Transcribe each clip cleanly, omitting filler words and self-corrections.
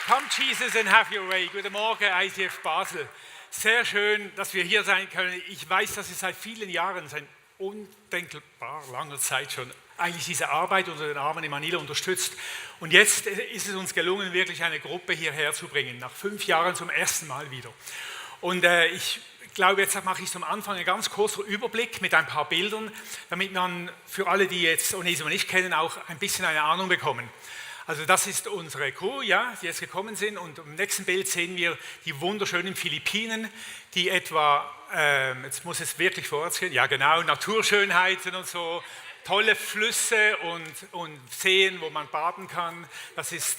Come Jesus and have your way. Guten Morgen, ICF Basel. Sehr schön, dass wir hier sein können. Ich weiß, dass ihr seit vielen Jahren, seit undenkbar langer Zeit schon, eigentlich diese Arbeit unter den Armen in Manila unterstützt. Und jetzt ist es uns gelungen, wirklich eine Gruppe hierher zu bringen. Nach 5 Jahren zum ersten Mal wieder. Und ich glaube, jetzt mache ich zum Anfang einen ganz kurzen Überblick mit ein paar Bildern, damit man für alle, die jetzt Onesimo nicht kennen, auch ein bisschen eine Ahnung bekommen. Also das ist unsere Crew, ja, die jetzt gekommen sind, und im nächsten Bild sehen wir die wunderschönen Philippinen, die etwa, jetzt muss es wirklich vorwärts gehen, ja genau, Naturschönheiten und so, tolle Flüsse und Seen, wo man baden kann. Das ist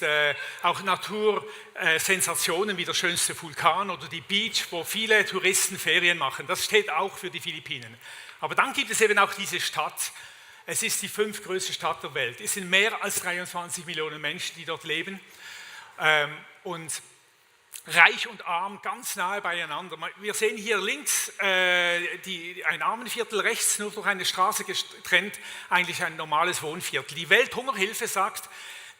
auch Natursensationen wie der schönste Vulkan oder die Beach, wo viele Touristen Ferien machen. Das steht auch für die Philippinen. Aber dann gibt es eben auch diese Stadt. Es ist die 5. größte Stadt der Welt. Es sind mehr als 23 Millionen Menschen, die dort leben. Und reich und arm ganz nahe beieinander. Wir sehen hier links ein Armenviertel, rechts nur durch eine Straße getrennt, eigentlich ein normales Wohnviertel. Die Welthungerhilfe sagt,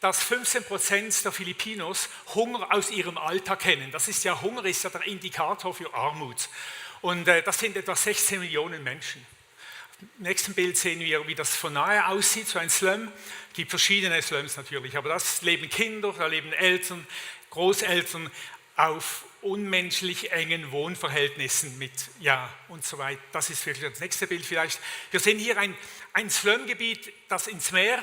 dass 15% der Filipinos Hunger aus ihrem Alltag kennen. Hunger ist ja der Indikator für Armut. Und das sind etwa 16 Millionen Menschen. Im nächsten Bild sehen wir, wie das von nahe aussieht, so ein Slum. Es gibt verschiedene Slums natürlich, aber das leben Kinder, da leben Eltern, Großeltern auf unmenschlich engen Wohnverhältnissen mit, ja, und so weiter. Das ist wirklich das nächste Bild vielleicht. Wir sehen hier ein Slumgebiet, das ins Meer,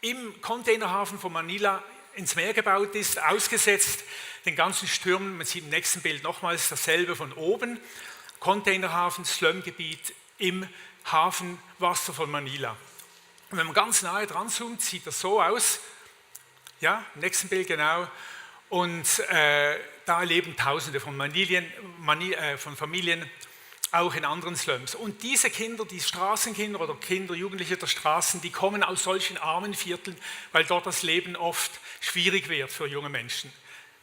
im Containerhafen von Manila ins Meer gebaut ist, ausgesetzt den ganzen Stürmen. Man sieht im nächsten Bild nochmals dasselbe von oben. Containerhafen, Slumgebiet im Hafenwasser von Manila. Und wenn man ganz nahe dran zoomt, sieht das so aus. Ja, im nächsten Bild genau. Und da leben Tausende von Familien, auch in anderen Slums. Und diese Kinder, die Straßenkinder oder Kinder, Jugendliche der Straßen, die kommen aus solchen armen Vierteln, weil dort das Leben oft schwierig wird für junge Menschen,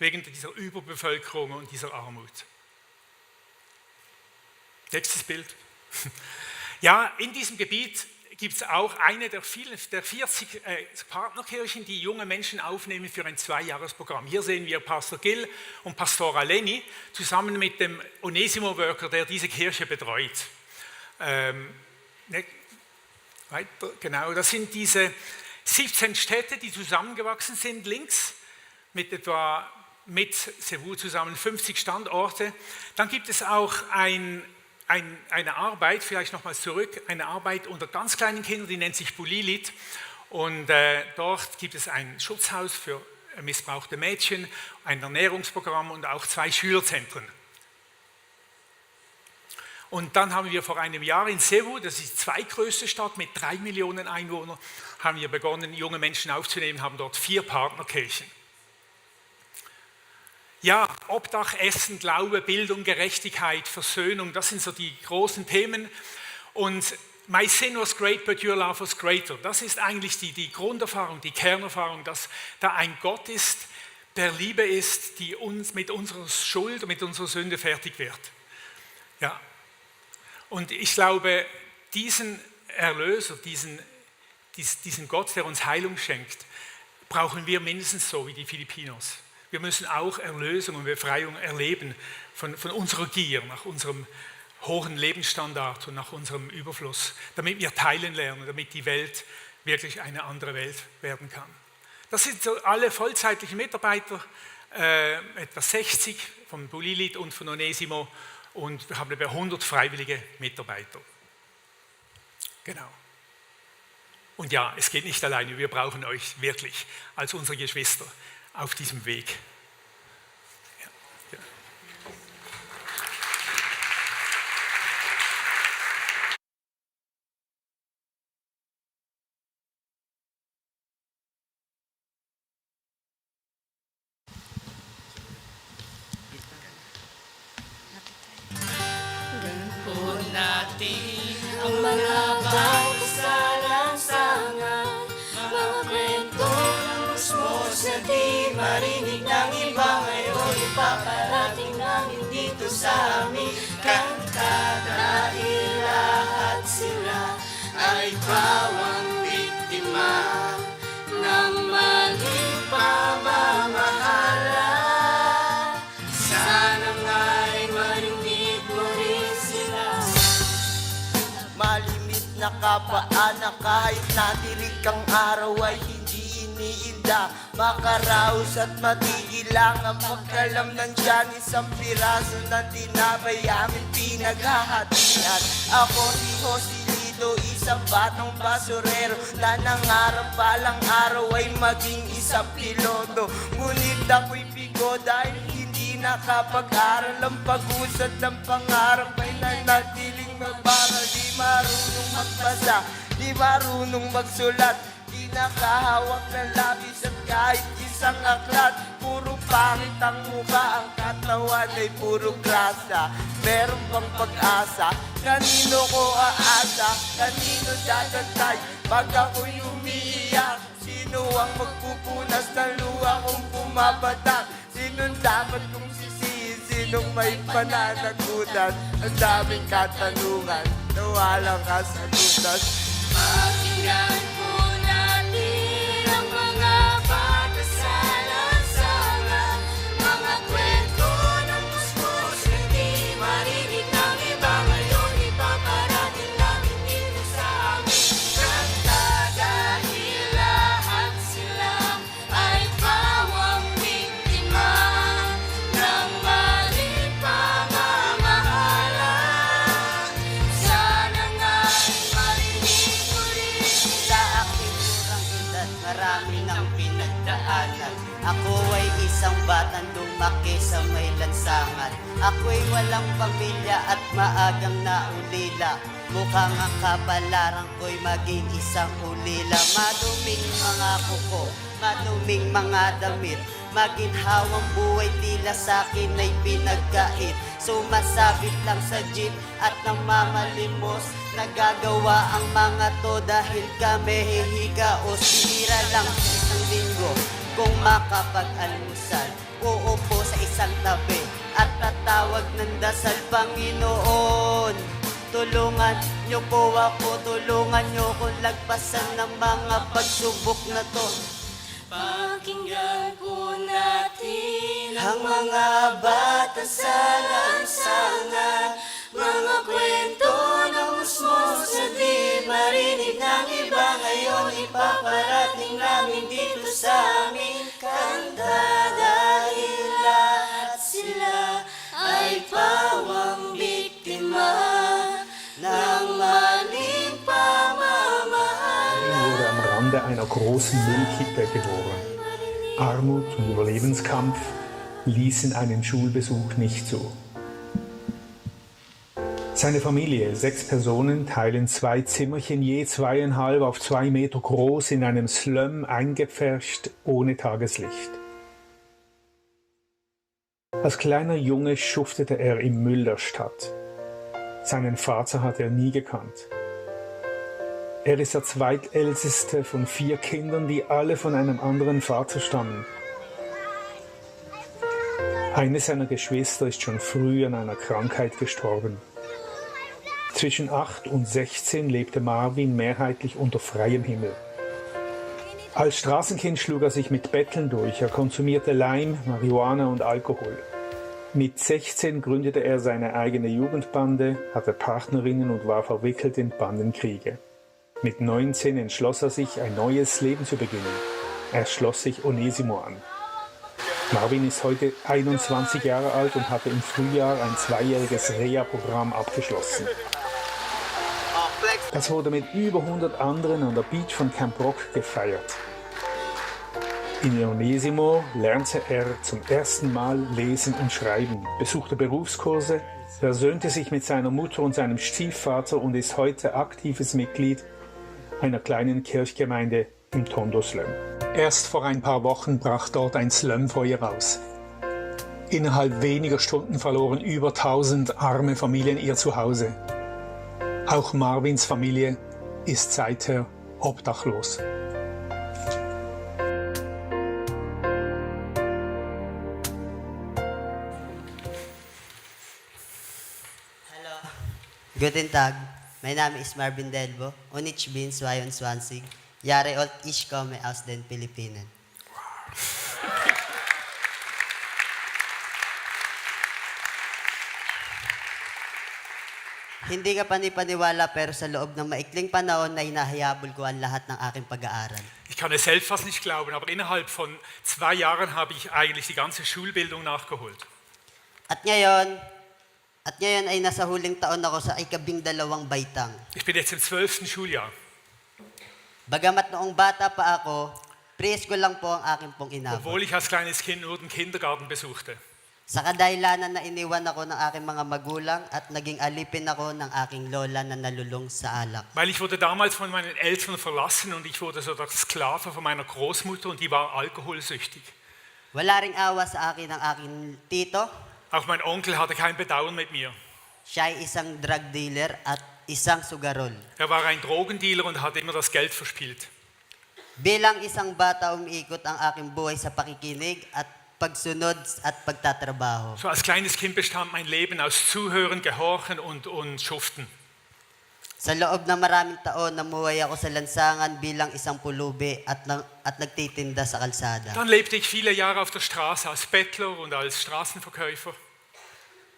wegen dieser Überbevölkerung und dieser Armut. Nächstes Bild. Ja, in diesem Gebiet gibt es auch eine der 40 Partnerkirchen, die junge Menschen aufnehmen für ein 2-Jahres-Programm. Hier sehen wir Pastor Gil und Pastora Leni zusammen mit dem Onesimo-Worker, der diese Kirche betreut. Weiter, genau, das sind diese 17 Städte, die zusammengewachsen sind, links, mit Cebu zusammen 50 Standorte. Dann gibt es auch eine Arbeit, vielleicht nochmals zurück, eine Arbeit unter ganz kleinen Kindern, die nennt sich Bulilit. Und dort gibt es ein Schutzhaus für missbrauchte Mädchen, ein Ernährungsprogramm und auch 2 Schülerzentren. Und dann haben wir vor einem Jahr in Cebu, das ist die zweitgrößte Stadt mit 3 Millionen Einwohnern, haben wir begonnen, junge Menschen aufzunehmen, haben dort 4 Partnerkirchen. Ja, Obdach, Essen, Glaube, Bildung, Gerechtigkeit, Versöhnung, das sind so die großen Themen. Und my sin was great, but your love was greater. Das ist eigentlich die Grunderfahrung, die Kernerfahrung, dass da ein Gott ist, der Liebe ist, die uns mit unserer Schuld, mit unserer Sünde fertig wird. Ja. Und ich glaube, diesen Erlöser, diesen Gott, der uns Heilung schenkt, brauchen wir mindestens so wie die Filipinos. Wir müssen auch Erlösung und Befreiung erleben von unserer Gier, nach unserem hohen Lebensstandard und nach unserem Überfluss, damit wir teilen lernen, damit die Welt wirklich eine andere Welt werden kann. Das sind so alle vollzeitlichen Mitarbeiter, etwa 60 von Bulilit und von Onesimo, und wir haben über 100 freiwillige Mitarbeiter. Genau. Und ja, es geht nicht alleine, wir brauchen euch wirklich als unsere Geschwister auf diesem Weg. Ja. Ja. Ganapon natin ang mga pagsalansangan, mga kwento ng musmos na di marinig ng iba. Ngayon ipaparating namin dito sa aming kanta, dahil lahat sila ay pawang biktima ng maling pamamahala. nagpapaanak kahit natirik ang araw ay hindi iniinda. Makaraos at matigilang ang pagkalam ng tiyan. Isang piraso ng tinapay aming pinaghahatian. Ako si Joselito, isang batang basurero na nangarap palang araw ay maging isang piloto. Ngunit ako'y bigo dahil hindi nakapag-aral. Ang pag-usad ng pangarap ay nanatiling mabagal. Di marunong magbasa, di marunong magsulat, di nakahawak ng labis at kahit isang aklat. Puro pangit ang mukha, ang katawan ay puro grasa. Meron bang pag-asa? Kanino ko aasa? Kanino dadantay pag ako'y umiiyak? Sino ang magpupunas ng luha kung pumapatak? Sinong dapat kong sisihin? Sinong may pananagutan? Ang daming katanungan na walang kasagutan. Pakinggan po natin ang mga bata sa lansangan, mga kwento ng musmos na di marinig ng iba. Ngayon ipaparating namin dito sa aming kanta, dahil lahat sila ay pawang biktima ng maling pamamahala. Sana nga'y marinig mo rin. Sa aking murang edad, marami nang pinagdaanan. Ako ay isang batang lumaki sa may lansangan. Ako'y walang pamilya at maagang naulila. Mukhang ang kapalaran ko'y maging isang ulila. Maduming mga kuko, maduming mga damit, maginhawang buhay tila sa'kin ay pinagkait. Sumasabit lang sa jeep at namamalimos. Nagagawa ang mga to dahil kami hihiga o sira lang sa isang linggo. Kung makapag-almusal, uupo sa isang tabi at tatawag ng dasal, Panginoon, tulungan niyo po ako, tulungan niyo kong lagpasan ng mga pagsubok na to. Pakinggan po natin Ang mga bata sa lansangan, mga kwento ng musmos na di marinig ng iba. Ngayon ipaparating namin dito sa aming kanta, dahil lahat sila ay pawang biktima ng maling pamamahala. wurde am Rande einer großen Müllkippe geboren. Armut und Überlebenskampf ließen einen Schulbesuch nicht zu. Seine Familie, 6 Personen, teilen 2 Zimmerchen, je 2,5 auf 2 Meter groß, in einem Slum eingepfercht, ohne Tageslicht. Als kleiner Junge schuftete er im Müll der Stadt. Seinen Vater hat er nie gekannt. Er ist der zweitälteste von 4 Kindern, die alle von einem anderen Vater stammen. Eine seiner Geschwister ist schon früh an einer Krankheit gestorben. Zwischen 8 und 16 lebte Marvin mehrheitlich unter freiem Himmel. Als Straßenkind schlug er sich mit Betteln durch. Er konsumierte Leim, Marihuana und Alkohol. Mit 16 gründete er seine eigene Jugendbande, hatte Partnerinnen und war verwickelt in Bandenkriege. Mit 19 entschloss er sich, ein neues Leben zu beginnen. Er schloss sich Onesimo an. Marvin ist heute 21 Jahre alt und hatte im Frühjahr ein 2-jähriges Reha-Programm abgeschlossen. Das wurde mit über 100 anderen an der Beach von Camp Rock gefeiert. In Onesimo lernte er zum ersten Mal lesen und schreiben, besuchte Berufskurse, versöhnte sich mit seiner Mutter und seinem Stiefvater und ist heute aktives Mitglied einer kleinen Kirchgemeinde im Tondo Slum. Erst vor ein paar Wochen brach dort ein Slumfeuer aus. Innerhalb weniger Stunden verloren über 1000 arme Familien ihr Zuhause. Auch Marvins Familie ist seither obdachlos. Hallo. Guten Tag. Mein Name ist Marvin Delbo und ich bin 22 Jahre alt. Ich komme aus den Philippinen. Hindi ka panipaniwala pero sa loob ng maikling panahon na hinahabol ko ang lahat ng aking pag-aaral. Ich kann es selbst fast nicht glauben, aber innerhalb von 2 Jahren habe ich eigentlich die ganze Schulbildung nachgeholt. At ngayon ay nasa huling taon ako sa ika-12 baitang. Ich bin jetzt im 12. Schuljahr. Bagamat noong bata pa ako, preschool lang po ang aking pong inabot. Obwohl ich als kleines Kind nur den Kindergarten besuchte. Sa kadahilanan na iniwan ako ng aking mga magulang at naging alipin ako ng aking lola na nalulong sa alak. Weil ich wurde damals von meinen Eltern verlassen und ich wurde so der Sklave von meiner Großmutter und die war alkoholsüchtig. Wala ring awa sa akin ng aking tito. Auch mein Onkel hatte kein Bedauern mit mir. Siya ay isang drug dealer at isang sugarol. Er war ein Drogendealer und hat immer das Geld verspielt. Bilang isang bata, umiikot ang aking buhay sa pakikinig at pagsunod at pagtatrabaho. So als kleines Kind bestand mein Leben aus Zuhören, Gehorchen und Schuften. Sa loob ng maraming taon, namuhay ako sa lansangan bilang isang pulubi at nagtitinda sa kalsada. Dann lebte ich viele Jahre auf der Straße als Bettler und als Straßenverkäufer.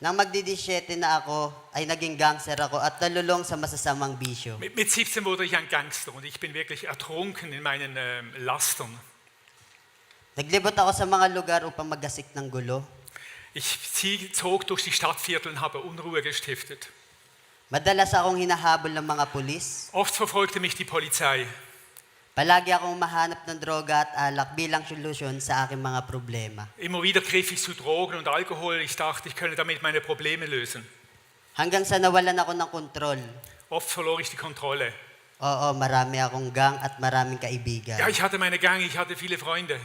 Nang magdi-17 na ako, ay naging gangster ako at nalulong sa masasamang bisyo. Mit 17 wurde ich ein Gangster und ich bin wirklich ertrunken in meinen Lastern. Naglibot ako sa mga lugar upang magasik ng gulo. Ich zog durch die Stadtviertel und habe Unruhe gestiftet. Madalas akong hinahabol ng mga pulis. Oft verfolgte mich die Polizei. Palagi akong mahanap ng droga at alak bilang solusyon sa aking mga problema. Immer wieder griff ich zu Drogen und Alkohol. Ich dachte, ich könne damit meine Probleme lösen. Hanggang sa nawalan ako ng kontrol. Oft verlor ich die Kontrolle. Oo, marami akong gang at maraming kaibigan. Ja, ich hatte meine Gang, ich hatte viele Freunde.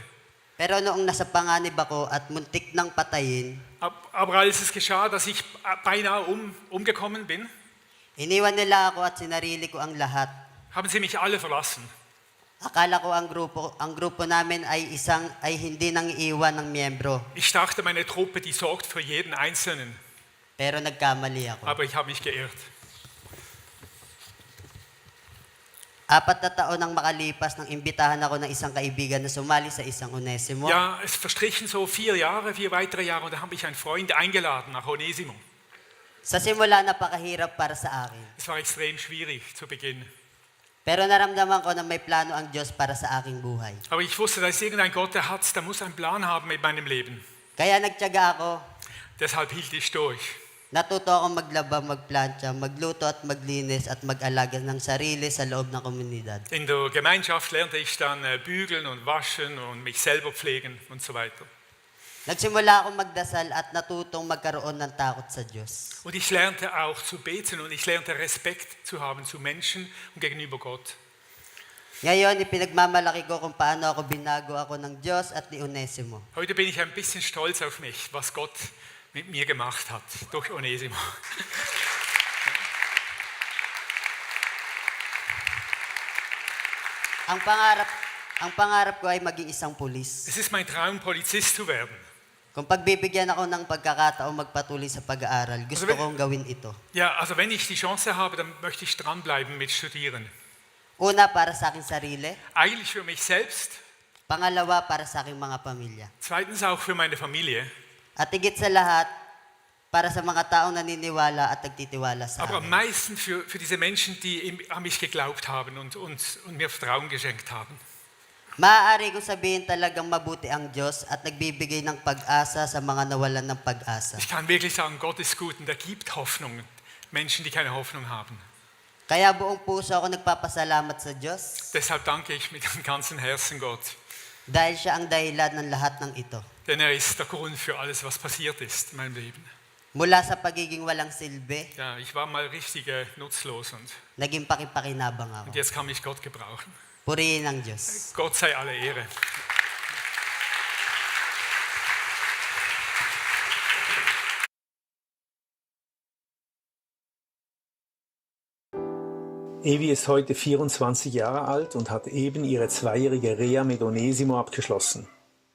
Pero noong nasa panganib ako at muntik nang patayin, Aber als es geschah, dass ich beinahe umgekommen bin, iniwan nila ako at sinarili ko ang lahat. haben sie mich alle verlassen. Akala ko ang grupo namin ay hindi nang iiwan ng miyembro. Ich dachte, meine Truppe, die sorgt für jeden Einzelnen. Pero nagkamali ako. Aber ich habe mich geirrt. 4 na taon nang makalipas nang imbitahan ako ng isang kaibigan na sumali sa isang Onesimo. Ja, es verstrichen so 4 weitere Jahre und da habe ich einen Freund eingeladen nach Onesimo. Sa simula, napakahirap para sa akin. Es war extrem schwierig zu Beginn. Pero naramdaman ko na may plano ang Diyos para sa aking buhay. Aber ich wusste, da ist irgendein Gott, der muss einen Plan haben mit meinem Leben. Kaya nagtiyaga ako. Deshalb hielt ich durch. Natuto akong maglaba, magplantsa, magluto at maglinis at mag-alaga ng sarili sa loob ng komunidad. In der Gemeinschaft lernte ich dann bügeln und waschen und mich selber pflegen und so weiter. Nagsimula akong magdasal at natutong magkaroon ng takot sa Diyos. Und ich lernte auch zu beten und ich lernte Respekt zu haben zu Menschen und gegenüber Gott. Ngayon, ipinagmamalaki ko kung paano ako binago ako ng Diyos at ni Onesimo. Heute bin ich ein bisschen stolz auf mich, was Gott mit mir gemacht hat durch Onesimo. Ang pangarap ko ay maging isang pulis. Es ist mein Traum, Polizist zu werden. Kung pagbibigyan ako ng pagkakataong magpatuloy sa pag-aaral, gusto kong gawin ito. Ja, also wenn ich die Chance habe, dann möchte ich dranbleiben mit Studieren. Una, para sa aking sarili. Eigentlich für mich selbst. Pangalawa, para sa aking mga pamilya. Zweitens auch für meine Familie. At higit sa lahat, para sa mga taong naniniwala at nagtitiwala sa Aber am akin. meisten für diese Menschen, die an mich geglaubt haben und mir Vertrauen geschenkt haben. Maaari kong sabihin talagang mabuti ang Diyos at nagbibigay ng pag-asa sa mga nawalan ng pag-asa. Ich kann wirklich sagen, Gott ist gut und er gibt Hoffnung. Menschen, die keine Hoffnung haben. Kaya buong puso ako nagpapasalamat sa Diyos Deshalb danke ich mit dem ganzen Herzen Gott. dahil siya ang dahilan ng lahat ng ito. Denn er ist der Grund für alles, was passiert ist in meinem Leben. Mula sa pagiging walang silbi, Ja, ich war mal richtig nutzlos und naging pakipakinabang ako. jetzt kann mich Gott gebrauchen. Purihin ang Diyos. Gott sei alle Ehre. Evi ist heute 24 Jahre alt und hat eben ihre 2-jährige Reha mit Onesimo abgeschlossen.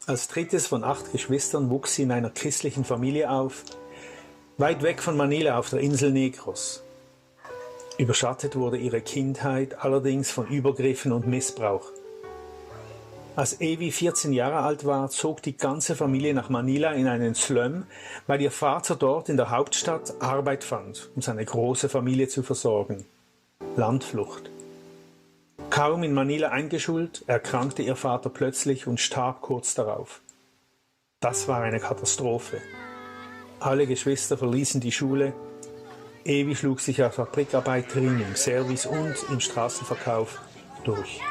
Als drittes von 8 Geschwistern wuchs sie in einer christlichen Familie auf, weit weg von Manila auf der Insel Negros. Überschattet wurde ihre Kindheit allerdings von Übergriffen und Missbrauch. Als Evi 14 Jahre alt war, zog die ganze Familie nach Manila in einen Slum, weil ihr Vater dort in der Hauptstadt Arbeit fand, um seine große Familie zu versorgen. Landflucht. Kaum in Manila eingeschult, erkrankte ihr Vater plötzlich und starb kurz darauf. Das war eine Katastrophe. Alle Geschwister verließen die Schule. Evi schlug sich als Fabrikarbeiterin im Service und im Straßenverkauf durch.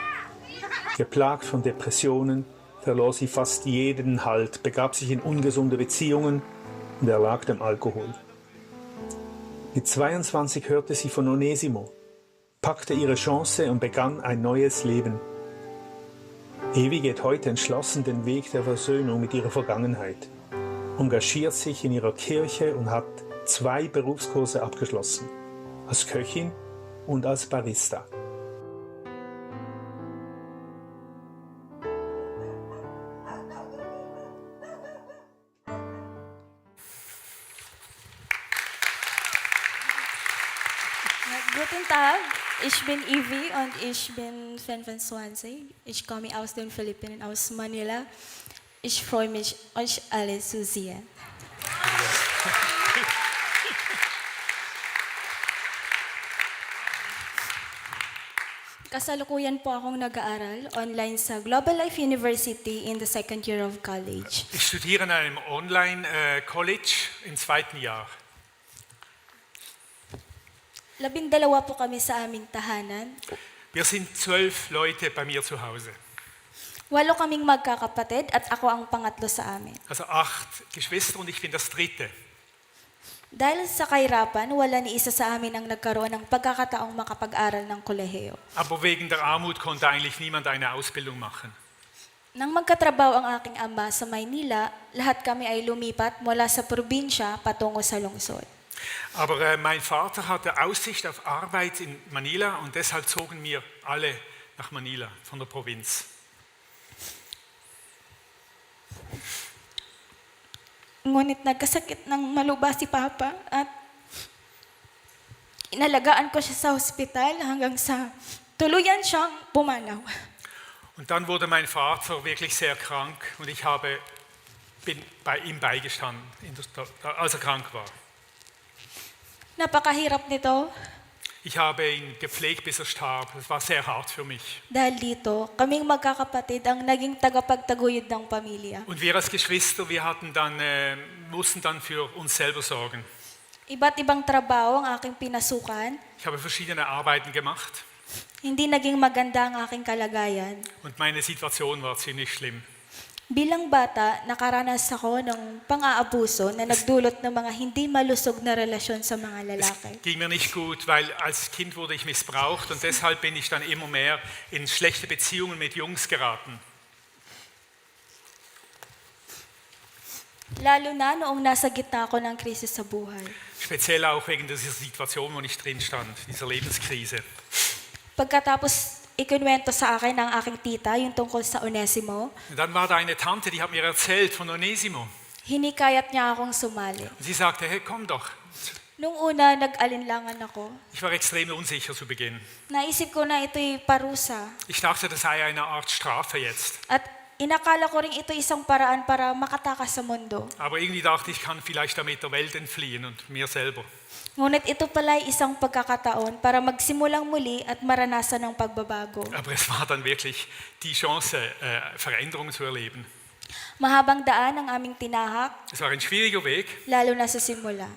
Geplagt von Depressionen verlor sie fast jeden Halt, begab sich in ungesunde Beziehungen und erlag dem Alkohol. Mit 22 hörte sie von Onesimo, packte ihre Chance und begann ein neues Leben. Evi geht heute entschlossen den Weg der Versöhnung mit ihrer Vergangenheit, engagiert sich in ihrer Kirche und hat 2 Berufskurse abgeschlossen, als Köchin und als Barista. Guten Tag, ich bin Ivy und ich bin 25. Ich komme aus den Philippinen, aus Manila. Ich freue mich, euch alle zu sehen. Kasalukuyan po akong nag-aaral online sa Global Life University in the second year of college. Ich studiere an einem Online-College im 2. Jahr. 12 po kami sa aming tahanan. Wir sind 12 Leute bei mir zu Hause. 8 kaming magkakapatid at ako ang pangatlo sa amin. Also 8 Geschwister und ich bin das 3. Dahil sa kahirapan, wala ni isa sa amin ang nagkaroon ng pagkakataong makapag-aral ng kolehiyo. Aber wegen der Armut konnte eigentlich niemand eine Ausbildung machen. Nang magkatrabaho ang aking ama sa Maynila, lahat kami ay lumipat mula sa probinsya patungo sa lungsod. Aber mein Vater hatte Aussicht auf Arbeit in Manila und deshalb zogen wir alle nach Manila von der Provinz. Ngunit nagkasakit ng maluba si Papa at inalagaan ko siya sa ospital hanggang sa tuluyan siyang pumanaw. Und dann wurde mein Vater wirklich sehr krank und ich bin bei ihm beigestanden, als er krank war. Napakahirap nito Ich habe ihn gepflegt, bis er starb. Das war sehr hart für mich. dahil dito, kaming magkakapatid ang naging tagapagtaguyod ng pamilya. Und wir als Geschwister, mussten dann für uns selber sorgen. Iba't ibang trabaho ang aking pinasukan, Ich habe verschiedene Arbeiten gemacht hindi naging maganda ang aking kalagayan. und meine Situation war ziemlich schlimm. Bilang bata, nakaranas ako ng pang-aabuso na nagdulot ng mga hindi malusog na relasyon sa mga lalaki. Es ging mir nicht gut, weil als Kind wurde ich missbraucht und deshalb bin ich dann immer mehr in schlechte Beziehungen mit Jungs geraten. Lalo na noong nasa gitna ako ng krisis sa buhay. Speziell auch wegen dieser Situation, wo ich drin stand, dieser Lebenskrise. Pagkatapos ikinwento sa akin ng aking tita yung tungkol sa Onesimo, Und dann war da eine Tante, die hat mir erzählt von Onesimo. hinikayat niya akong sumali. Und sie sagte, hey, komm doch. Nung una, nag-alinlangan ako. Ich war extrem unsicher zu Beginn. Naisip ko na ito'y parusa. Ich dachte, das sei eine Art Strafe jetzt. At inakala ko rin ito isang paraan para makatakas sa mundo. Aber irgendwie dachte ich, kann vielleicht damit der Welt entfliehen und mir selber. Ngunit ito pala ay isang pagkakataon para magsimulang muli at maranasan ng pagbabago. Aber es war dann wirklich die Chance, Veränderungen zu erleben. Mahabang daan ang aming tinahak, Es war ein schwieriger Weg, lalo na sa simula.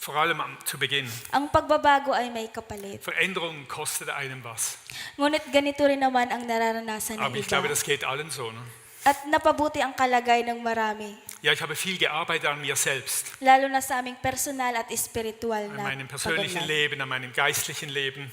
vor allem zu Beginn. Ang pagbabago ay may kapalit. Veränderung kostet einem was. Ngunit ganito rin naman ang nararanasan ng Aber ich glaube, iba. das geht allen so. Ne? At napabuti ang kalagay ng marami, Ja, ich habe viel gearbeitet an mir selbst, lalo na sa aming personal at espiritual an na meinem persönlichen pag-unlad. Leben, an meinem geistlichen Leben.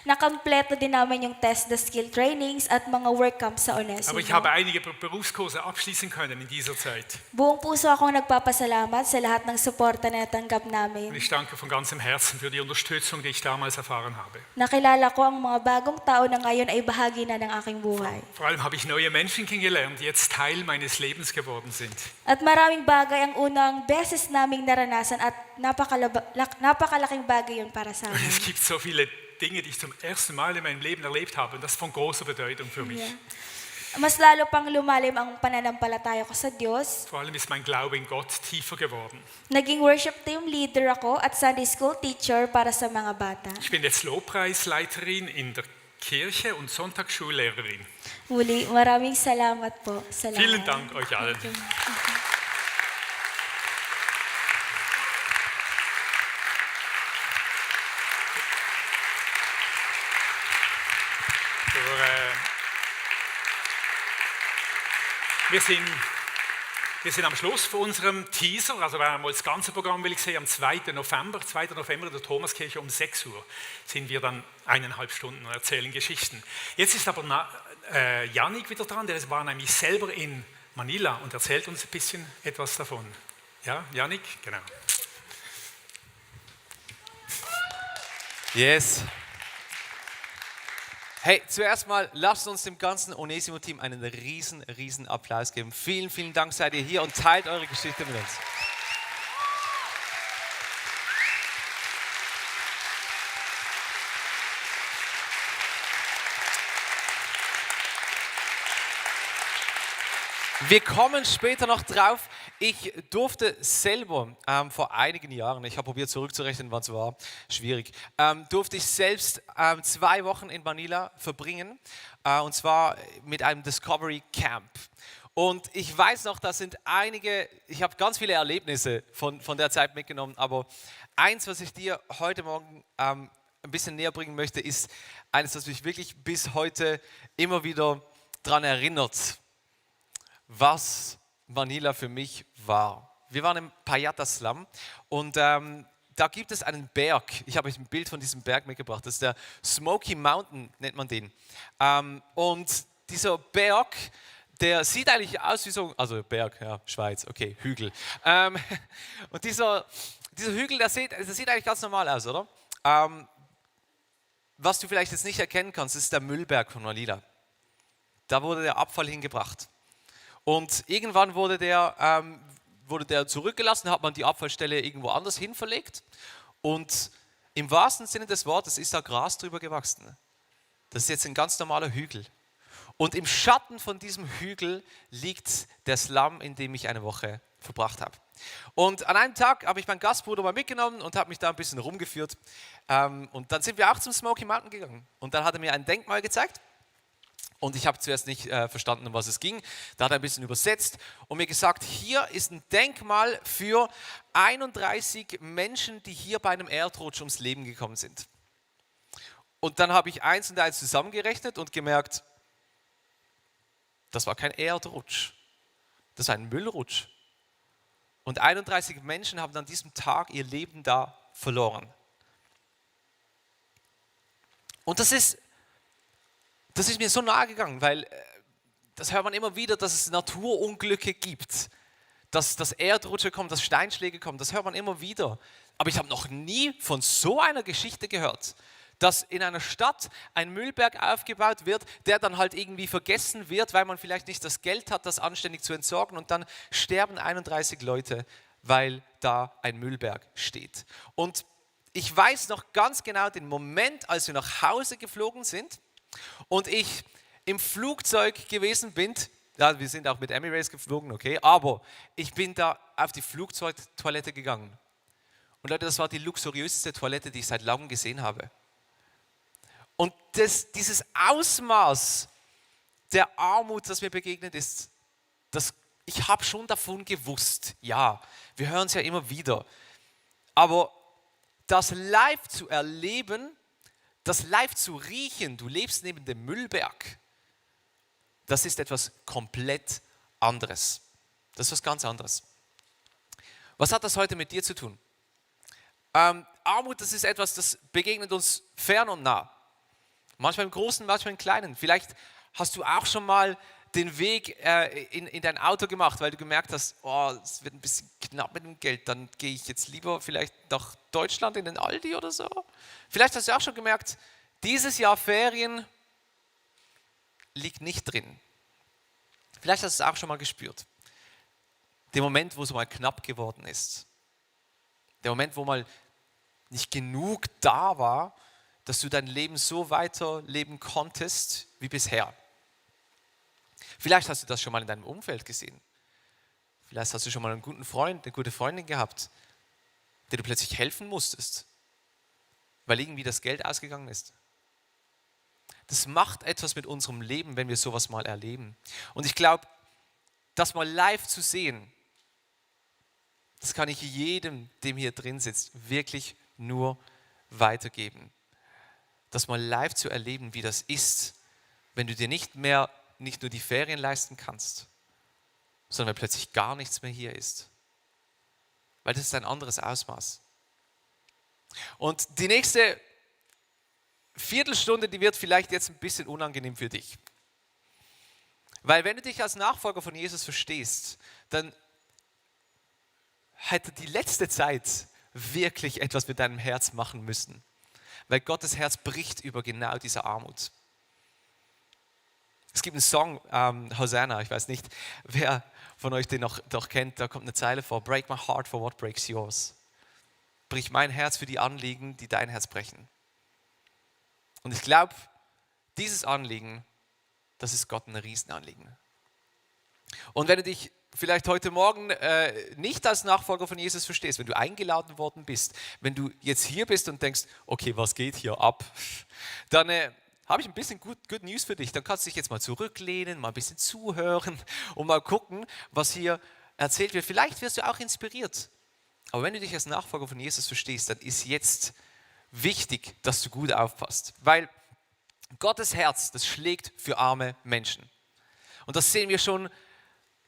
Nakampleto din namin yung test the skill trainings at mga work camp sa Onesimo. Aber ich habe einige Berufskurse abschließen können in dieser Zeit. Buong puso akong nagpapasalamat sa lahat ng suporta na natanggap Und namin. ich danke von ganzem Herzen für die Unterstützung, die ich damals erfahren habe. Nakilala ko ang mga bagong tao na ngayon ay bahagi na ng aking buhay. Vor allem habe ich neue Menschen kennengelernt, die jetzt Teil meines Lebens geworden sind. At maraming bagay ang unang beses naming naranasan at napakalaking bagay yun para sa Und amin. es gibt so viele Dinge, die ich zum ersten Mal in meinem Leben erlebt habe und das ist von großer Bedeutung für mich. Yeah. Mas lalo pang lumalim ang pananampalataya ko sa Diyos. Vor allem ist mein Glaube in Gott tiefer geworden. Naging worship team leader ako at Sunday school teacher para sa mga bata. Ich bin jetzt Lobpreisleiterin in der Kirche und Sonntagsschullehrerin. Muli, maraming salamat po sa lahat. Vielen Dank euch allen. Wir sind am Schluss von unserem Teaser, also wenn einmal das ganze Programm will ich sehen, am 2. November in der Thomaskirche um 6 Uhr sind wir dann 1,5 Stunden und erzählen Geschichten. Jetzt ist aber Jannik wieder dran, der war nämlich selber in Manila und erzählt uns ein bisschen etwas davon. Ja, Jannik, genau. Yes. Hey, zuerst mal lasst uns dem ganzen Onesimo-Team einen riesen Applaus geben. Vielen, vielen Dank, seid ihr hier und teilt eure Geschichte mit uns. Wir kommen später noch drauf. Ich durfte selber vor einigen Jahren, ich habe probiert zurückzurechnen, wann es war, schwierig, durfte ich selbst 2 Wochen in Manila verbringen, und zwar mit einem Discovery Camp. Und ich weiß noch, da sind einige, ich habe ganz viele Erlebnisse von der Zeit mitgenommen, aber eins, was ich dir heute Morgen ein bisschen näher bringen möchte, ist eines, das mich wirklich bis heute immer wieder daran erinnert, was Manila für mich war. Wir waren im Payata Slum und da gibt es einen Berg. Ich habe euch ein Bild von diesem Berg mitgebracht. Das ist der Smoky Mountain, nennt man den. Und dieser Berg, der sieht eigentlich aus wie so, also Berg, ja, Schweiz, okay, Hügel. Und dieser Hügel, das sieht eigentlich ganz normal aus, oder? Was du vielleicht jetzt nicht erkennen kannst, ist der Müllberg von Manila. Da wurde der Abfall hingebracht. Und irgendwann wurde der zurückgelassen, hat man die Abfallstelle irgendwo anders hin verlegt. Und im wahrsten Sinne des Wortes ist da Gras drüber gewachsen. Das ist jetzt ein ganz normaler Hügel. Und im Schatten von diesem Hügel liegt der Slum, in dem ich eine Woche verbracht habe. Und an einem Tag habe ich meinen Gastbruder mal mitgenommen und habe mich da ein bisschen rumgeführt. Und dann sind wir auch zum Smoky Mountain gegangen. Und dann hat er mir ein Denkmal gezeigt. Und ich habe zuerst nicht verstanden, um was es ging. Da hat er ein bisschen übersetzt und mir gesagt, hier ist ein Denkmal für 31 Menschen, die hier bei einem Erdrutsch ums Leben gekommen sind. Und dann habe ich 1 und 1 zusammengerechnet und gemerkt, das war kein Erdrutsch, das war ein Müllrutsch. Und 31 Menschen haben an diesem Tag ihr Leben da verloren. Und das ist mir so nahe gegangen, weil das hört man immer wieder, dass es Naturunglücke gibt, dass Erdrutsche kommen, dass Steinschläge kommen, das hört man immer wieder. Aber ich habe noch nie von so einer Geschichte gehört, dass in einer Stadt ein Müllberg aufgebaut wird, der dann halt irgendwie vergessen wird, weil man vielleicht nicht das Geld hat, das anständig zu entsorgen, und dann sterben 31 Leute, weil da ein Müllberg steht. Und ich weiß noch ganz genau den Moment, als wir nach Hause geflogen sind, und ich im Flugzeug gewesen bin, ja, wir sind auch mit Emirates geflogen, okay, aber ich bin da auf die Flugzeugtoilette gegangen. Und Leute, das war die luxuriöseste Toilette, die ich seit langem gesehen habe. Und dieses Ausmaß der Armut, das mir begegnet ist, ich habe schon davon gewusst, ja, wir hören es ja immer wieder, aber das live zu erleben, das live zu riechen, du lebst neben dem Müllberg, das ist etwas komplett anderes. Das ist was ganz anderes. Was hat das heute mit dir zu tun? Armut, das ist etwas, das begegnet uns fern und nah. Manchmal im Großen, manchmal im Kleinen. Vielleicht hast du auch schon mal den Weg in dein Auto gemacht, weil du gemerkt hast, oh, es wird ein bisschen knapp mit dem Geld, dann gehe ich jetzt lieber vielleicht nach Deutschland in den Aldi oder so. Vielleicht hast du auch schon gemerkt, dieses Jahr Ferien liegt nicht drin. Vielleicht hast du es auch schon mal gespürt. Der Moment, wo es mal knapp geworden ist. Der Moment, wo mal nicht genug da war, dass du dein Leben so weiterleben konntest wie bisher. Vielleicht hast du das schon mal in deinem Umfeld gesehen. Vielleicht hast du schon mal einen guten Freund, eine gute Freundin gehabt, der du plötzlich helfen musstest, weil irgendwie das Geld ausgegangen ist. Das macht etwas mit unserem Leben, wenn wir sowas mal erleben. Und ich glaube, das mal live zu sehen, das kann ich jedem, dem hier drin sitzt, wirklich nur weitergeben. Das mal live zu erleben, wie das ist, wenn du dir nicht nur die Ferien leisten kannst, sondern wenn plötzlich gar nichts mehr hier ist. Weil das ist ein anderes Ausmaß. Und die nächste Viertelstunde, die wird vielleicht jetzt ein bisschen unangenehm für dich. Weil wenn du dich als Nachfolger von Jesus verstehst, dann hätte die letzte Zeit wirklich etwas mit deinem Herz machen müssen. Weil Gottes Herz bricht über genau diese Armut. Es gibt einen Song, Hosanna, ich weiß nicht, wer von euch den noch kennt, da kommt eine Zeile vor, Break my heart for what breaks yours. Brich mein Herz für die Anliegen, die dein Herz brechen. Und ich glaube, dieses Anliegen, das ist Gott ein Riesenanliegen. Und wenn du dich vielleicht heute Morgen nicht als Nachfolger von Jesus verstehst, wenn du eingeladen worden bist, wenn du jetzt hier bist und denkst, okay, was geht hier ab, dann habe ich ein bisschen Good News für dich. Dann kannst du dich jetzt mal zurücklehnen, mal ein bisschen zuhören und mal gucken, was hier erzählt wird. Vielleicht wirst du auch inspiriert. Aber wenn du dich als Nachfolger von Jesus verstehst, dann ist jetzt wichtig, dass du gut aufpasst. Weil Gottes Herz, das schlägt für arme Menschen. Und das sehen wir schon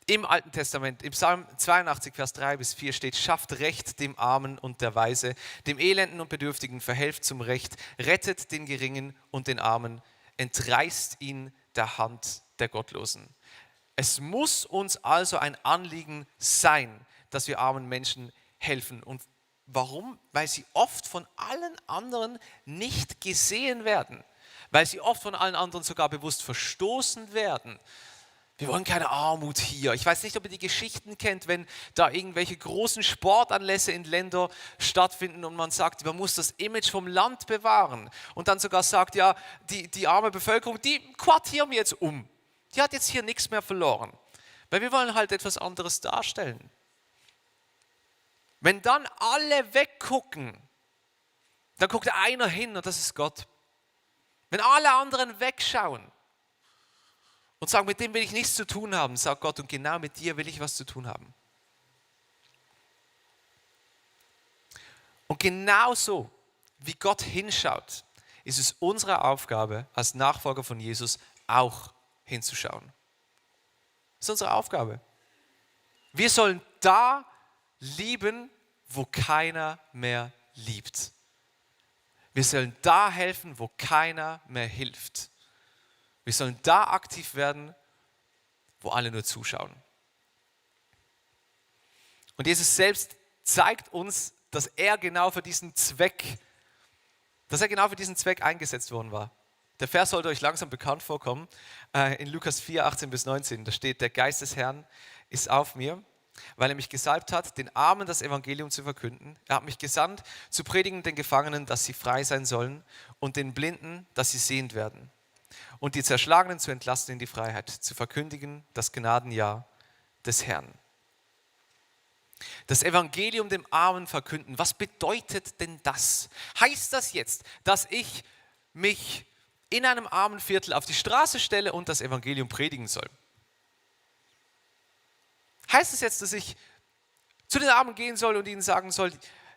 im Alten Testament. Im Psalm 82, Vers 3-4 steht, schafft Recht dem Armen und der Weise, dem Elenden und Bedürftigen verhelft zum Recht, rettet den Geringen und den Armen, entreißt ihn der Hand der Gottlosen. Es muss uns also ein Anliegen sein, dass wir armen Menschen helfen. Und warum? Weil sie oft von allen anderen nicht gesehen werden. Weil sie oft von allen anderen sogar bewusst verstoßen werden. Wir wollen keine Armut hier. Ich weiß nicht, ob ihr die Geschichten kennt, wenn da irgendwelche großen Sportanlässe in Ländern stattfinden und man sagt, man muss das Image vom Land bewahren. Und dann sogar sagt, ja, die arme Bevölkerung, die quartieren wir jetzt um. Die hat jetzt hier nichts mehr verloren. Weil wir wollen halt etwas anderes darstellen. Wenn dann alle weggucken, dann guckt einer hin und das ist Gott. Wenn alle anderen wegschauen und sagen, mit dem will ich nichts zu tun haben, sagt Gott, und genau mit dir will ich was zu tun haben. Und genauso wie Gott hinschaut, ist es unsere Aufgabe als Nachfolger von Jesus auch hinzuschauen. Das ist unsere Aufgabe. Wir sollen da lieben, wo keiner mehr liebt. Wir sollen da helfen, wo keiner mehr hilft. Wir sollen da aktiv werden, wo alle nur zuschauen. Und Jesus selbst zeigt uns, dass er genau für diesen Zweck eingesetzt worden war. Der Vers sollte euch langsam bekannt vorkommen. In Lukas 4, 18-19, da steht, der Geist des Herrn ist auf mir, weil er mich gesalbt hat, den Armen das Evangelium zu verkünden. Er hat mich gesandt, zu predigen den Gefangenen, dass sie frei sein sollen, und den Blinden, dass sie sehend werden. Und die Zerschlagenen zu entlassen in die Freiheit, zu verkündigen das Gnadenjahr des Herrn. Das Evangelium dem Armen verkünden, was bedeutet denn das? Heißt das jetzt, dass ich mich in einem armen Viertel auf die Straße stelle und das Evangelium predigen soll? Heißt es jetzt, dass ich zu den Armen gehen soll und ihnen sagen soll,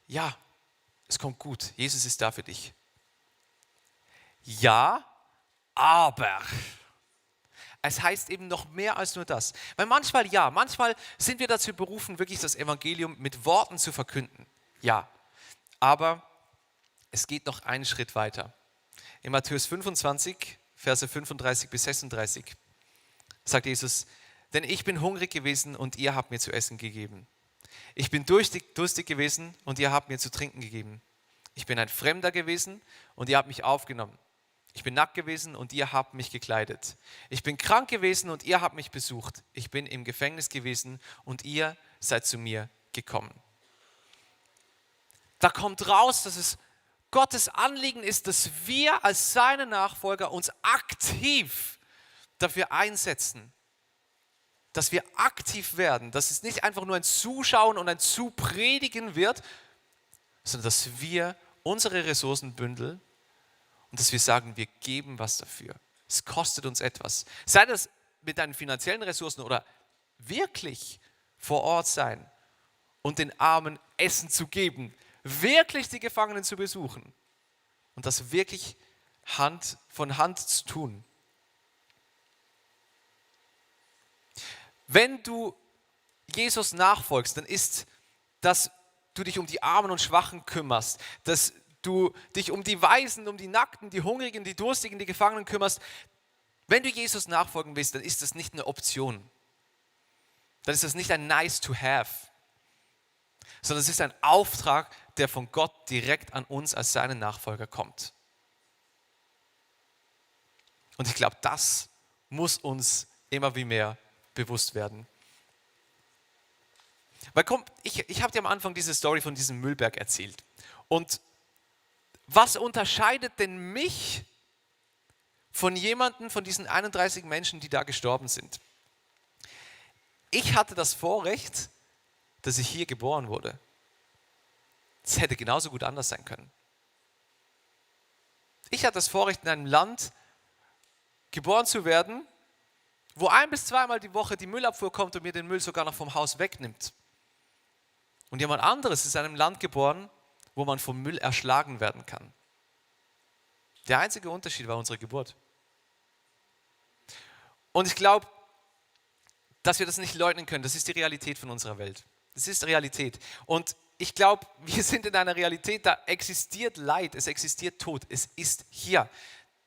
ja, es kommt gut, Jesus ist da für dich? Ja, aber es heißt eben noch mehr als nur das. Weil manchmal sind wir dazu berufen, wirklich das Evangelium mit Worten zu verkünden. Ja, aber es geht noch einen Schritt weiter. In Matthäus 25, Verse 35-36 sagt Jesus, denn ich bin hungrig gewesen und ihr habt mir zu essen gegeben. Ich bin durstig gewesen und ihr habt mir zu trinken gegeben. Ich bin ein Fremder gewesen und ihr habt mich aufgenommen. Ich bin nackt gewesen und ihr habt mich gekleidet. Ich bin krank gewesen und ihr habt mich besucht. Ich bin im Gefängnis gewesen und ihr seid zu mir gekommen. Da kommt raus, dass es Gottes Anliegen ist, dass wir als seine Nachfolger uns aktiv dafür einsetzen, dass wir aktiv werden, dass es nicht einfach nur ein Zuschauen und ein Zupredigen wird, sondern dass wir unsere Ressourcen bündeln und dass wir sagen, wir geben was dafür. Es kostet uns etwas. Sei das mit deinen finanziellen Ressourcen oder wirklich vor Ort sein und den Armen Essen zu geben, wirklich die Gefangenen zu besuchen und das wirklich Hand von Hand zu tun. Wenn du Jesus nachfolgst, dann ist, dass du dich um die Armen und Schwachen kümmerst, dass du dich um die Waisen, um die Nackten, die Hungrigen, die Durstigen, die Gefangenen kümmerst. Wenn du Jesus nachfolgen willst, dann ist das nicht eine Option. Dann ist das nicht ein nice to have, sondern es ist ein Auftrag, der von Gott direkt an uns als seine Nachfolger kommt. Und ich glaube, das muss uns immer wie mehr bewusst werden. Weil komm, ich habe dir am Anfang diese Story von diesem Müllberg erzählt. Und was unterscheidet denn mich von jemandem, von diesen 31 Menschen, die da gestorben sind? Ich hatte das Vorrecht, dass ich hier geboren wurde. Es hätte genauso gut anders sein können. Ich hatte das Vorrecht, in einem Land geboren zu werden, wo 1- bis 2-mal die Woche die Müllabfuhr kommt und mir den Müll sogar noch vom Haus wegnimmt. Und jemand anderes ist in einem Land geboren, wo man vom Müll erschlagen werden kann. Der einzige Unterschied war unsere Geburt. Und ich glaube, dass wir das nicht leugnen können. Das ist die Realität von unserer Welt. Das ist Realität. Und ich glaube, wir sind in einer Realität, da existiert Leid, es existiert Tod, es ist hier.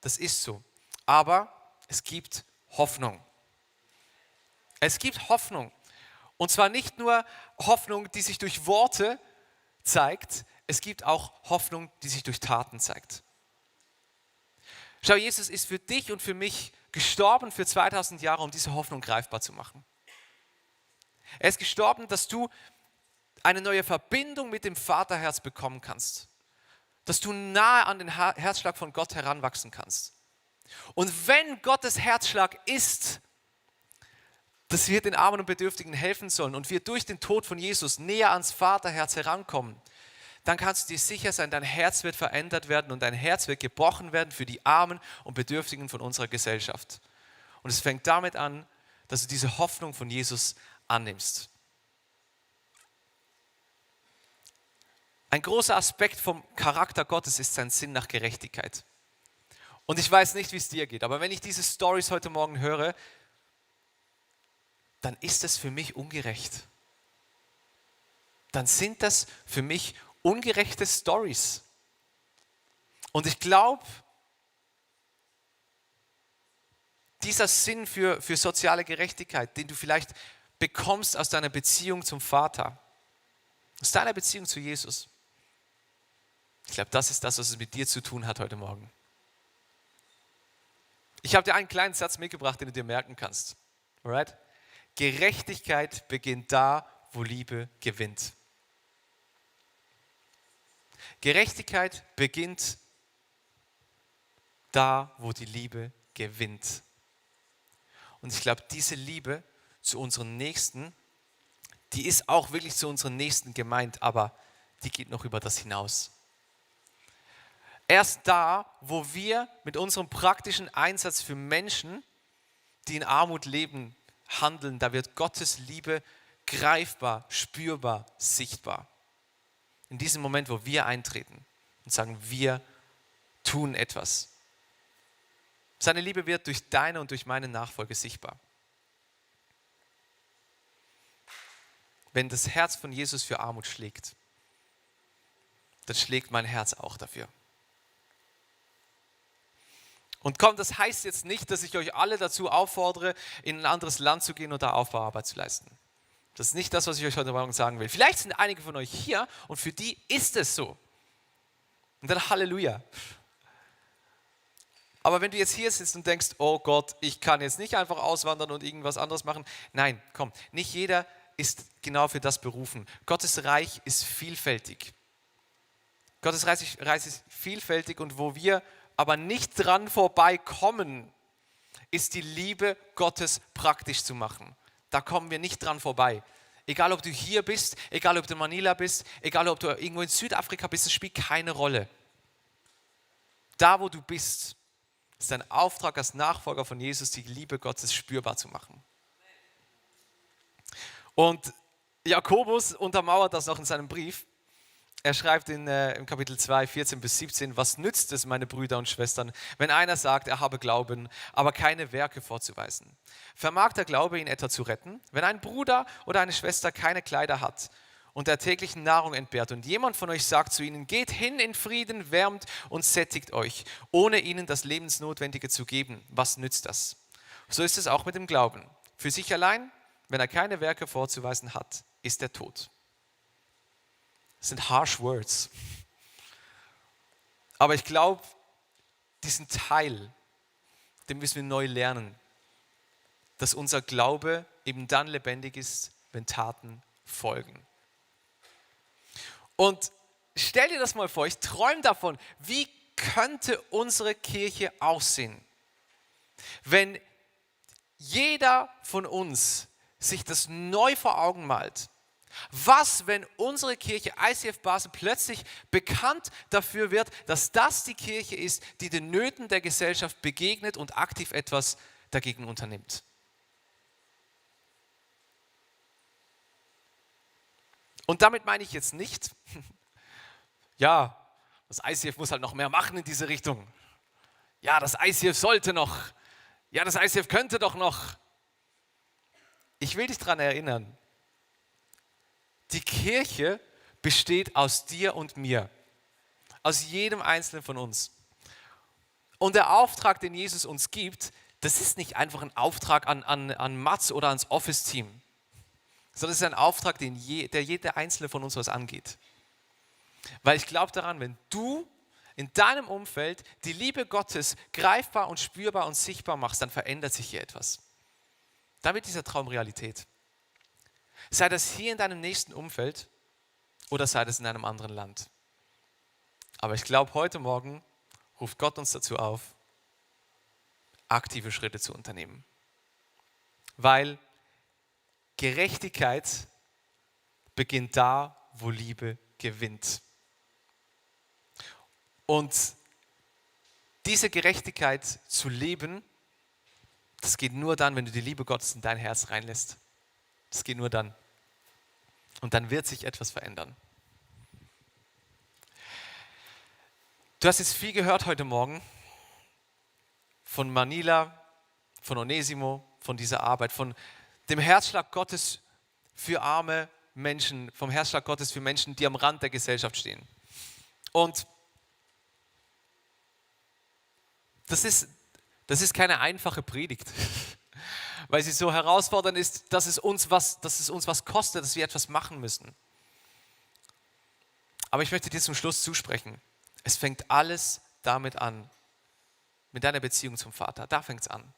Das ist so. Aber es gibt Hoffnung. Es gibt Hoffnung. Und zwar nicht nur Hoffnung, die sich durch Worte zeigt, es gibt auch Hoffnung, die sich durch Taten zeigt. Schau, Jesus ist für dich und für mich gestorben für 2000 Jahre, um diese Hoffnung greifbar zu machen. Er ist gestorben, dass du eine neue Verbindung mit dem Vaterherz bekommen kannst. Dass du nahe an den Herzschlag von Gott heranwachsen kannst. Und wenn Gottes Herzschlag ist, dass wir den Armen und Bedürftigen helfen sollen und wir durch den Tod von Jesus näher ans Vaterherz herankommen, dann kannst du dir sicher sein, dein Herz wird verändert werden und dein Herz wird gebrochen werden für die Armen und Bedürftigen von unserer Gesellschaft. Und es fängt damit an, dass du diese Hoffnung von Jesus annimmst. Ein großer Aspekt vom Charakter Gottes ist sein Sinn nach Gerechtigkeit. Und ich weiß nicht, wie es dir geht, aber wenn ich diese Storys heute Morgen höre, dann ist es für mich ungerecht. Dann sind das für mich ungerechte Storys. Und ich glaube, dieser Sinn für soziale Gerechtigkeit, den du vielleicht bekommst aus deiner Beziehung zum Vater, aus deiner Beziehung zu Jesus, ich glaube, das ist das, was es mit dir zu tun hat heute Morgen. Ich habe dir einen kleinen Satz mitgebracht, den du dir merken kannst. Alright? Gerechtigkeit beginnt da, wo Liebe gewinnt. Gerechtigkeit beginnt da, wo die Liebe gewinnt. Und ich glaube, diese Liebe zu unseren Nächsten, die ist auch wirklich zu unseren Nächsten gemeint, aber die geht noch über das hinaus. Erst da, wo wir mit unserem praktischen Einsatz für Menschen, die in Armut leben, handeln, da wird Gottes Liebe greifbar, spürbar, sichtbar. In diesem Moment, wo wir eintreten und sagen, wir tun etwas. Seine Liebe wird durch deine und durch meine Nachfolge sichtbar. Wenn das Herz von Jesus für Armut schlägt, dann schlägt mein Herz auch dafür. Und komm, das heißt jetzt nicht, dass ich euch alle dazu auffordere, in ein anderes Land zu gehen und da Aufbauarbeit zu leisten. Das ist nicht das, was ich euch heute Morgen sagen will. Vielleicht sind einige von euch hier und für die ist es so. Und dann Halleluja. Aber wenn du jetzt hier sitzt und denkst, oh Gott, ich kann jetzt nicht einfach auswandern und irgendwas anderes machen. Nein, komm, nicht jeder ist genau für das berufen. Gottes Reich ist vielfältig. Gottes Reich ist vielfältig und wo wir aber nicht dran vorbeikommen, ist die Liebe Gottes praktisch zu machen. da kommen wir nicht dran vorbei. Egal, ob du hier bist, egal, ob du in Manila bist, egal, ob du irgendwo in Südafrika bist, es spielt keine Rolle. Da, wo du bist, ist dein Auftrag als Nachfolger von Jesus, die Liebe Gottes spürbar zu machen. Und Jakobus untermauert das noch in seinem Brief. Er schreibt im Kapitel 2, 14 bis 17, was nützt es, meine Brüder und Schwestern, wenn einer sagt, er habe Glauben, aber keine Werke vorzuweisen? Vermag der Glaube, ihn etwa zu retten? Wenn ein Bruder oder eine Schwester keine Kleider hat und der täglichen Nahrung entbehrt und jemand von euch sagt zu ihnen, geht hin in Frieden, wärmt und sättigt euch, ohne ihnen das Lebensnotwendige zu geben, was nützt das? So ist es auch mit dem Glauben. Für sich allein, wenn er keine Werke vorzuweisen hat, ist er tot. Das sind harsh words. Aber ich glaube, diesen Teil, den müssen wir neu lernen, dass unser Glaube eben dann lebendig ist, wenn Taten folgen. Und stell dir das mal vor, ich träume davon, wie könnte unsere Kirche aussehen, wenn jeder von uns sich das neu vor Augen malt. Was, wenn unsere Kirche ICF Basel plötzlich bekannt dafür wird, dass das die Kirche ist, die den Nöten der Gesellschaft begegnet und aktiv etwas dagegen unternimmt? Und damit meine ich jetzt nicht, ja, das ICF muss halt noch mehr machen in diese Richtung. Ja, das ICF sollte noch. Ja, das ICF könnte doch noch. Ich will dich daran erinnern, die Kirche besteht aus dir und mir, aus jedem Einzelnen von uns. Und der Auftrag, den Jesus uns gibt, das ist nicht einfach ein Auftrag an Mats oder ans Office-Team, sondern es ist ein Auftrag, der jeder Einzelne von uns was angeht. Weil ich glaube daran, wenn du in deinem Umfeld die Liebe Gottes greifbar und spürbar und sichtbar machst, dann verändert sich hier etwas. Dann wird dieser Traum Realität. Sei das hier in deinem nächsten Umfeld oder sei das in einem anderen Land. Aber ich glaube, heute Morgen ruft Gott uns dazu auf, aktive Schritte zu unternehmen. Weil Gerechtigkeit beginnt da, wo Liebe gewinnt. Und diese Gerechtigkeit zu leben, das geht nur dann, wenn du die Liebe Gottes in dein Herz reinlässt. Das geht nur dann. Und dann wird sich etwas verändern. Du hast jetzt viel gehört heute Morgen von Manila, von Onesimo, von dieser Arbeit, von dem Herzschlag Gottes für arme Menschen, vom Herzschlag Gottes für Menschen, die am Rand der Gesellschaft stehen. Und das ist keine einfache Predigt, weil sie so herausfordernd ist, dass es uns was kostet, dass wir etwas machen müssen. Aber ich möchte dir zum Schluss zusprechen. Es fängt alles damit an, mit deiner Beziehung zum Vater. Da fängt es an.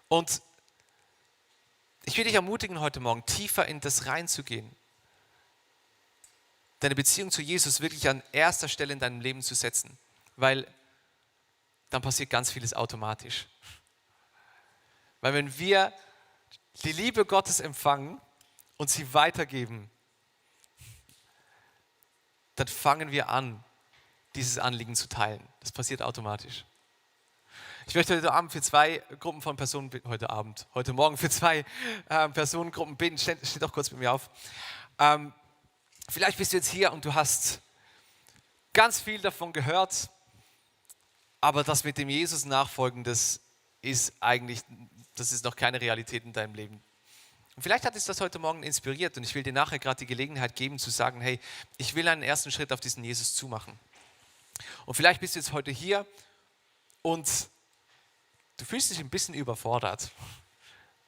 Und ich will dich ermutigen, heute Morgen tiefer in das reinzugehen. Deine Beziehung zu Jesus wirklich an erster Stelle in deinem Leben zu setzen. Weil dann passiert ganz vieles automatisch. Weil wenn wir die Liebe Gottes empfangen und sie weitergeben, dann fangen wir an, dieses Anliegen zu teilen. Das passiert automatisch. Ich möchte heute Abend für zwei Gruppen von Personen, heute Morgen für zwei Personengruppen beten. Steht doch kurz mit mir auf. Vielleicht bist du jetzt hier und du hast ganz viel davon gehört, aber das mit dem Jesus nachfolgen, das ist noch keine Realität in deinem Leben. Und vielleicht hat es das heute Morgen inspiriert und ich will dir nachher gerade die Gelegenheit geben zu sagen, hey, ich will einen ersten Schritt auf diesen Jesus zumachen. Und vielleicht bist du jetzt heute hier und du fühlst dich ein bisschen überfordert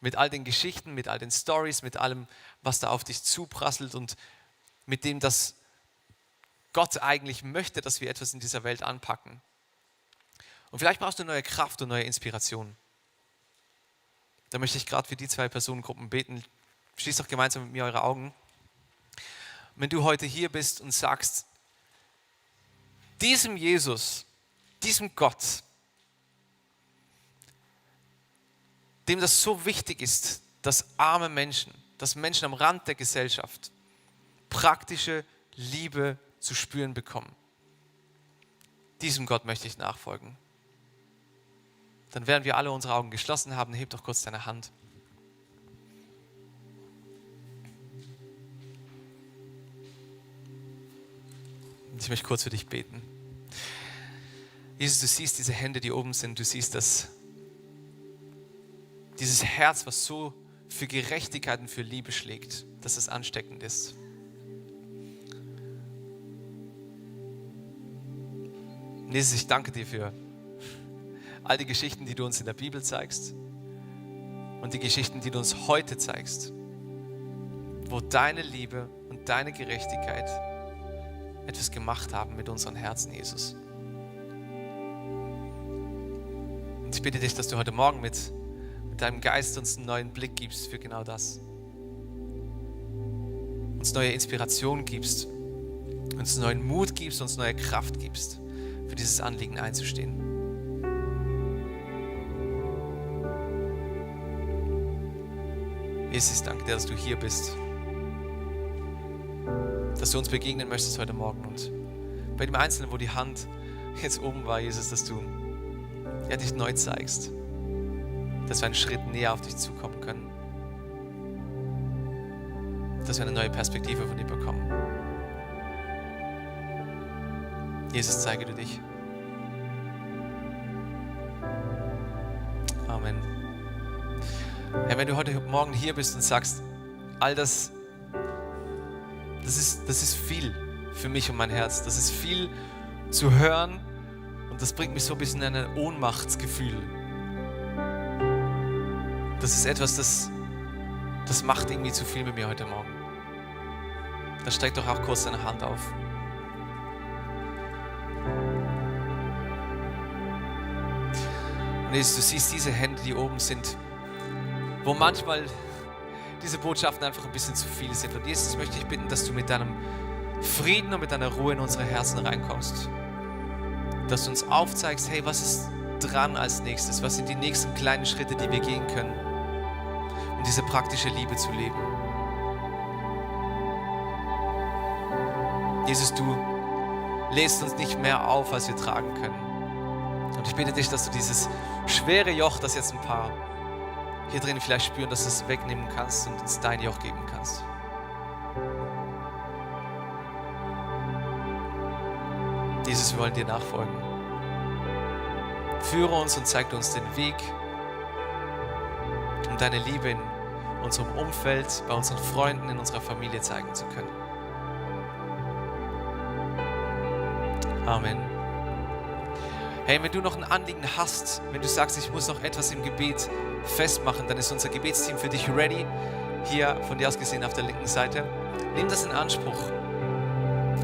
mit all den Geschichten, mit all den Stories, mit allem, was da auf dich zuprasselt und mit dem, dass Gott eigentlich möchte, dass wir etwas in dieser Welt anpacken. Und vielleicht brauchst du neue Kraft und neue Inspiration. Da möchte ich gerade für die zwei Personengruppen beten. Schließt doch gemeinsam mit mir eure Augen. Wenn du heute hier bist und sagst, diesem Jesus, diesem Gott, dem das so wichtig ist, dass arme Menschen, dass Menschen am Rand der Gesellschaft praktische Liebe zu spüren bekommen. Diesem Gott möchte ich nachfolgen. Dann werden wir alle unsere Augen geschlossen haben. Heb doch kurz deine Hand. Ich möchte kurz für dich beten. Jesus, du siehst diese Hände, die oben sind. Du siehst dieses Herz, was so für Gerechtigkeit und für Liebe schlägt, dass es ansteckend ist. Jesus, ich danke dir für all die Geschichten, die du uns in der Bibel zeigst und die Geschichten, die du uns heute zeigst, wo deine Liebe und deine Gerechtigkeit etwas gemacht haben mit unseren Herzen, Jesus. Und ich bitte dich, dass du heute Morgen mit deinem Geist uns einen neuen Blick gibst für genau das. Uns neue Inspiration gibst, uns neuen Mut gibst, uns neue Kraft gibst, für dieses Anliegen einzustehen. Jesus, ich danke dir, dass du hier bist, dass du uns begegnen möchtest heute Morgen und bei dem Einzelnen, wo die Hand jetzt oben war, Jesus, dass du dich neu zeigst, dass wir einen Schritt näher auf dich zukommen können, dass wir eine neue Perspektive von dir bekommen. Jesus, zeige du dich. Amen. Herr, wenn du heute Morgen hier bist und sagst, all das ist viel für mich und mein Herz. Das ist viel zu hören und das bringt mich so ein bisschen in ein Ohnmachtsgefühl. Das ist etwas, das macht irgendwie zu viel mit mir heute Morgen. Dann streck doch auch kurz deine Hand auf. Und Jesus, du siehst diese Hände, die oben sind, wo manchmal diese Botschaften einfach ein bisschen zu viel sind. Und Jesus, ich möchte dich bitten, dass du mit deinem Frieden und mit deiner Ruhe in unsere Herzen reinkommst. Dass du uns aufzeigst, hey, was ist dran als nächstes? Was sind die nächsten kleinen Schritte, die wir gehen können, um diese praktische Liebe zu leben? Jesus, du lädst uns nicht mehr auf, als wir tragen können. Und ich bitte dich, dass du dieses schwere Joch, das jetzt ein paar hier drin vielleicht spüren, dass du es wegnehmen kannst und uns dein Joch geben kannst. Jesus, wir wollen dir nachfolgen. Führe uns und zeig uns den Weg, um deine Liebe in unserem Umfeld, bei unseren Freunden, in unserer Familie zeigen zu können. Amen. Hey, wenn du noch ein Anliegen hast, wenn du sagst, ich muss noch etwas im Gebet festmachen, dann ist unser Gebetsteam für dich ready. Hier von dir aus gesehen auf der linken Seite. Nimm das in Anspruch.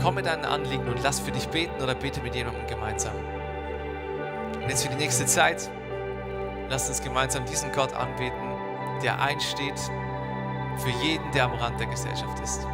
Komm mit deinen Anliegen und lass für dich beten oder bete mit jemandem gemeinsam. Und jetzt für die nächste Zeit, lasst uns gemeinsam diesen Gott anbeten, der einsteht für jeden, der am Rand der Gesellschaft ist.